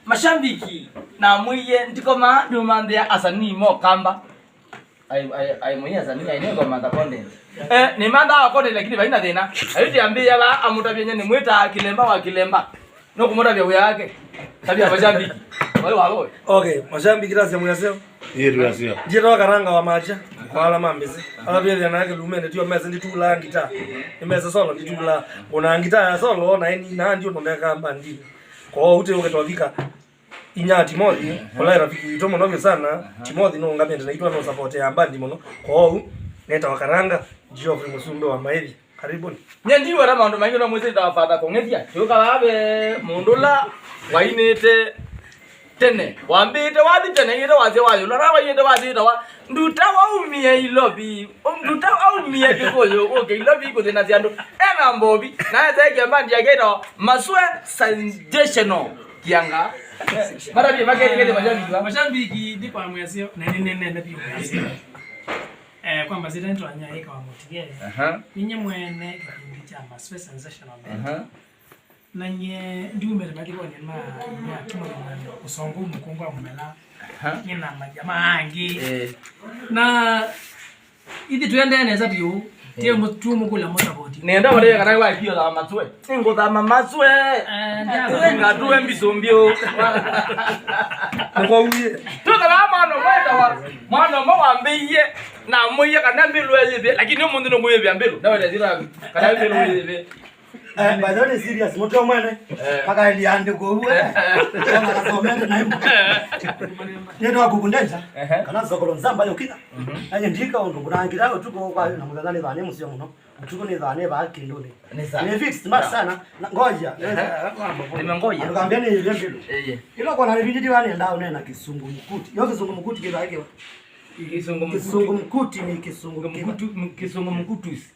Mashambiki na mwiye ndiko mandu mandya asani mo kamba ai mwiye asani ai nego manda konde ni manda konde lakini baina thina ayuti ambia ba amutabye ni mwita kilemba wa kilemba no kumutabya yake tabia mashambiki wale wao. Okay, mashambiki lazima muyaseo yetu yasio jiro karanga wa macha kwala mambezi alabye na yake lumene tio meza nditula ngita imeza solo nditula una ngita ya solo na ina ndio nomeka mbandi kwa ute ukatwavika inya Timothy ola rafiki itomo novyo sana Timothy no ngamende naitwa no support ya mbandi mono kwa neta wakaranga Geoffrey Musumbe wa Maili karibuni nyendi wara maundu maingi no mwezi da fada kongethia yuka babe mundula wainete tene wambite wathi tene ite wathi wayo lara wayite wathi tawa nduta waumie ilobi nduta waumie kikoyo okay ilobi ko thina ciandu ena mbobi na etheke mbandi yageto maswe suggestional kianga mara bi magere mashambiki ndi kwa mwasio nene pio kwamba zile ndo anyaika wa motigere ninye mwene kipindi cha maswe sensational na nye ndiume makiko ni ma ya kimo ni usongo mkongwa mmela nyina majamaa angi na idi tuende neza bio tie mutu mukula motaboti nenda wale kana wa pio da matwe ngo da mamaswe nga tuwe mbisombio ngo uye tu da mano wenda wa mano mo ambiye na moye kana mbilo yebe lakini mundu no moye byambelo na wale zira kana mbilo yebe by the way serious moto mwene paka iliande go uwe kama nasomenda na hiyo ndio akukundeza kana zokolo nzamba yokina anye ndika ndo kunangira tuko kwa na mudhani bane musio muno tuko ni dhane ba kindoni ni fix smart sana ngoja nimengoja ngambia ni vyembelo ilo kwa na vijiji bane ndao nena kisungu mkuti yo kisungu mkuti kile yake kisungu mkuti ni kisungu mkutusi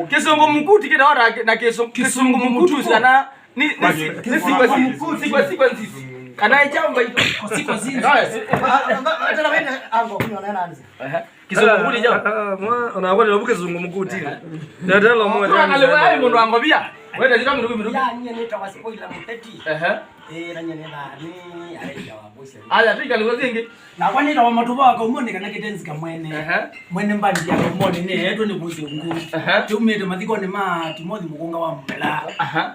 kisungu mkuti kida ora na kisungu mkutu sana ni sequence kana ichamba ito sequence tena wende ango kunyona nani kisungu mkuti jao ona wale lobuke kisungu mkuti ndio lo moja aliwa mundu angobia wenda zita mundu mundu ya nyene tawa spoiler muteti na nyene nani areja wa bosi aya tika ligozingi na kwani tawa matuba ka umone kana kitenzi ka mwene mbandi ya umone ne eto ni buzi ngu tumete madiko ne ma Timothy mukonga wa mbela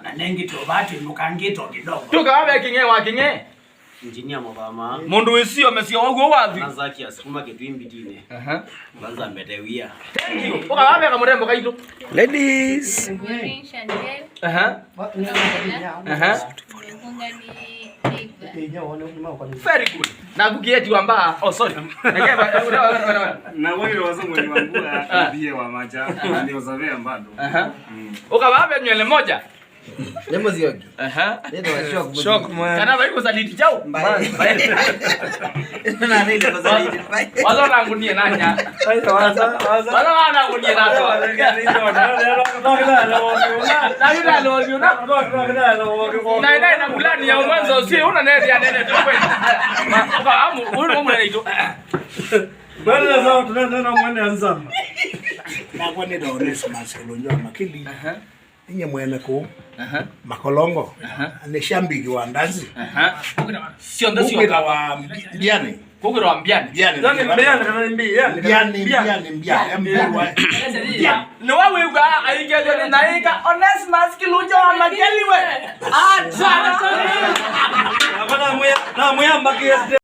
na nengi to batu mukangito kidogo tuka abe kinge wa kinge engineer mabama mundu wesio amesio wago wazi nazaki asukuma kitu imbitine kwanza mbetewia thank you tuka abe ka murembo kaito ladies very good na kukieti wamba sorry na wale wasomo ni wangua ndiye wa macha ndio zavea mbado ukawabe nywele moja Nemo ziogi. Ndio shock man kana bali kusaliti chao na ndio kusaliti mbaya wazo langu nie nanya wazo langu nie nato na kulani ya mwanzo si una neti ya nene tu kwenda ukahamu ule mwana ito bwana zao tunaenda mwende anzama na kwa nini daonesha maselonyo makili inye mwene ko makolongo ne shambiki wa ndazi sio ndazi wa mbiane kugura wa mbiane yani mbiane kana mbiane no wawe uga aigeze na ika Onesmus kilunjo wa makeliwe na moya mbaki